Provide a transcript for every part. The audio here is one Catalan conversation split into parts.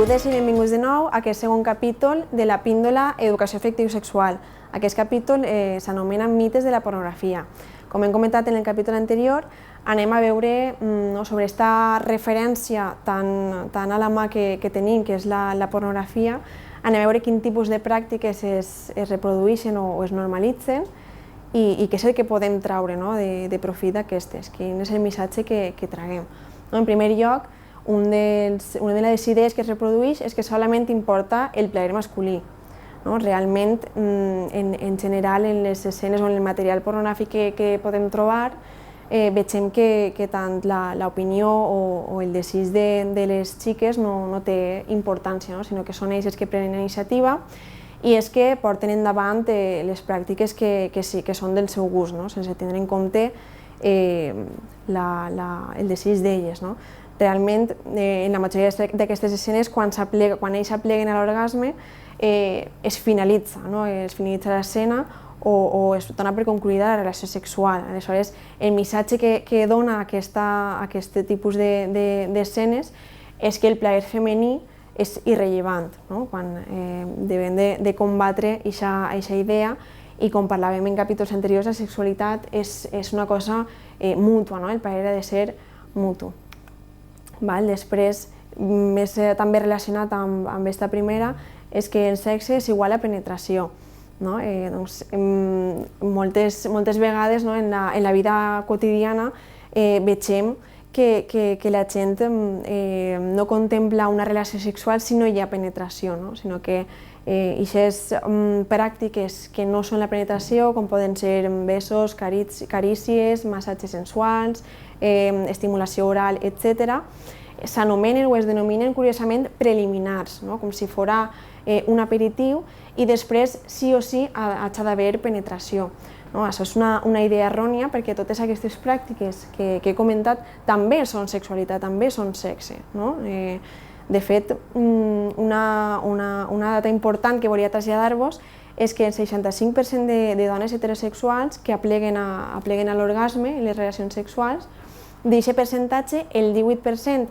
Benvingudes i benvinguts de nou a aquest segon capítol de la píndola Educació afectivo-sexual. Aquest capítol s'anomena Mites de la pornografia. Com hem comentat en el capítol anterior, anem a veure sobre aquesta referència tan a la mà que tenim, que és la pornografia, anem a veure quin tipus de pràctiques es reprodueixen o es normalitzen i què és el que podem traure de profit d'aquestes, quin és el missatge que traguem. En primer lloc, una de les idees que es reprodueix és que solament importa el plaer masculí. Realment, en general, en les escenes o en el material pornogràfic que podem trobar, veiem que tant l'opinió o el desig de les xiques no té importància, sinó que són ells que prenen iniciativa i és que porten endavant les pràctiques que són del seu gust, sense tindre en compte el desig d'elles. Realment, en la majoria d'aquestes escenes, quan ells s'apleguen a l'orgasme, es finalitza l'escena o es dona per concluïda la relació sexual. Aleshores, el missatge que dona aquest tipus d'escenes és que el plaer femení és irrellevant, quan devem de combatre aquesta idea, i com parlàvem en capítols anteriors, la sexualitat és una cosa mútua, el plaer ha de ser mutu. Després, també relacionat amb aquesta primera, és que el sexe és igual a penetració. Moltes vegades en la vida quotidiana veiem que la gent no contempla una relació sexual si no hi ha penetració, sinó que aquestes pràctiques que no són la penetració, com poden ser besos, carícies, massatges sensuals, estimulació oral, etc., s'anomenen o es denominen curiosament preliminars, com si fos un aperitiu i després sí o sí ha d'haver penetració. Això és una idea errònia perquè totes aquestes pràctiques que he comentat també són sexualitat, també són sexe. De fet, una data important que volia traslladar-vos és que el 65% de dones heterosexuals que apleguen a l'orgasme i les relacions sexuals, d'aquest percentatge, el 18%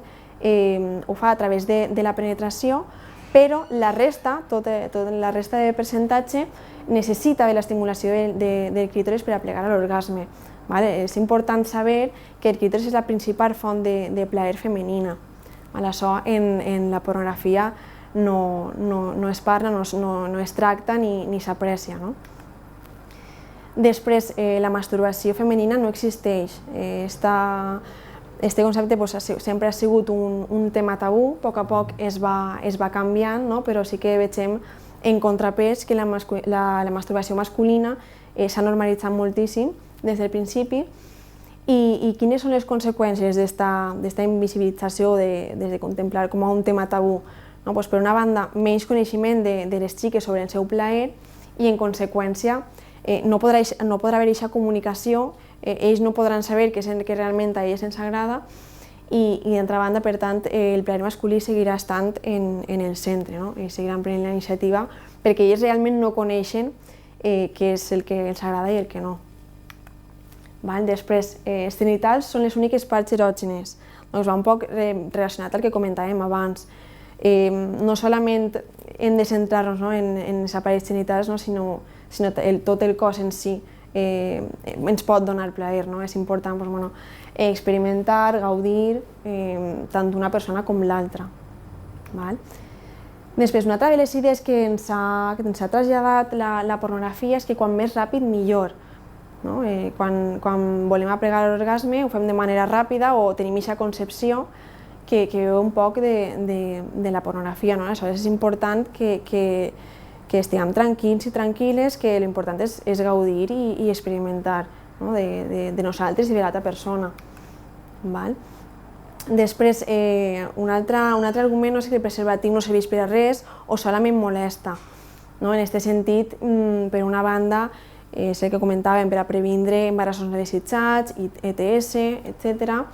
ho fa a través de la penetració, però la resta, tota la resta de percentatge, necessita de l'estimulació del clítoris per aplegar a l'orgasme. És important saber que el clítoris és la principal font de plaer femenina. Això en la pornografia no es parla, no es tracta ni s'aprecia. Després, la masturbació femenina no existeix. Aquest concepte sempre ha sigut un tema tabú, a poc es va canviant, però sí que veiem en contrapès que la masturbació masculina s'ha normalitzat moltíssim des del principi. I quines són les conseqüències d'esta invisibilització, de contemplar com a un tema tabú? Per una banda, menys coneixement de les xiques sobre el seu plaer i, en conseqüència, no podrà haver aquesta comunicació, ells no podran saber què és el que realment a elles ens agrada i, d'altra banda, per tant, el plaer masculí seguirà estant en el centre, i seguiran prenent la iniciativa perquè ells realment no coneixen què és el que els agrada i el que no. Després, els genitals són les úniques parts erògenes. Va un poc relacionat al que comentàvem abans. No solament hem de centrar-nos en els aparells genitals, sinó tot el cos en si ens pot donar plaer. És important experimentar, gaudir, tant d'una persona com l'altra. Després, una altra de les idees que ens ha traslladat la pornografia és que quan més ràpid, millor. Quan volem aplegar l'orgasme ho fem de manera ràpida o tenim aquesta concepció que veu un poc de la pornografia. Aleshores és important que estiguem tranquils i tranquil·les, que l'important és gaudir i experimentar de nosaltres i de l'altra persona. Després, un altre argument és que el preservatiu no serveix per a res o solament molesta. En aquest sentit, per una banda, és el que comentàvem, per a previndre embarassos no desitjats, ETS, etc.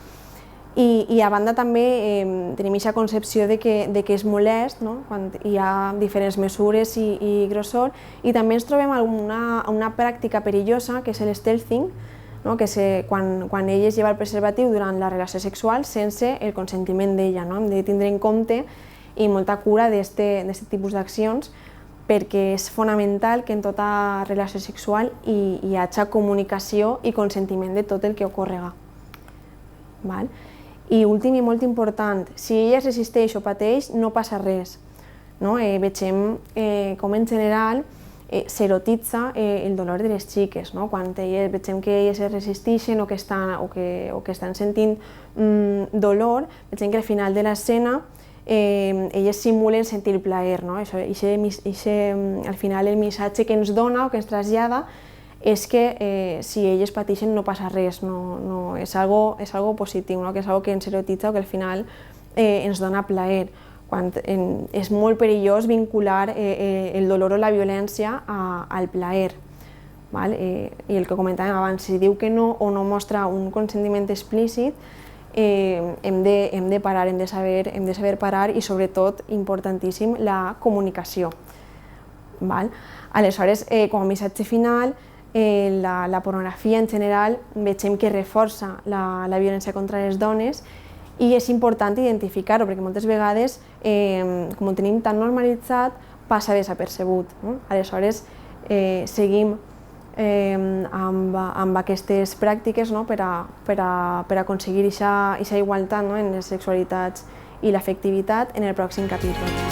I a banda també tenim aquesta concepció de que és molest quan hi ha diferents mesures i grossor, i també ens trobem una pràctica perillosa que és el stealthing, que és quan ella es lleva el preservatiu durant la relació sexual sense el consentiment d'ella. Hem de tindre en compte i molta cura d'aquest tipus d'accions, perquè és fonamental que en tota relació sexual hi hagi comunicació i consentiment de tot el que ocorrega. I últim i molt important, si ella es resisteix o pateix, no passa res. Vegem com en general s'erotitza el dolor de les xiques. Quan vegem que elles es resisteixen o que estan sentint dolor, vegem que al final de l'escena elles simulen sentir plaer. Al final el missatge que ens dona o que ens trasllada és que si elles pateixen no passa res, és algo positiu, que és algo que ens erotitza o que al final ens dona plaer. És molt perillós vincular el dolor o la violència al plaer. I el que comentàvem abans, si diu que no o no mostra un consentiment explícit, hem de parar, hem de saber parar i sobretot, importantíssim, la comunicació. Aleshores, com a missatge final, la pornografia en general veiem que reforça la violència contra les dones i és important identificar-ho, perquè moltes vegades, com ho tenim tan normalitzat, passa desapercebut. Aleshores, seguim amb aquestes pràctiques per aconseguir aquesta igualtat en les sexualitats i l'afectivitat en el pròxim capítol.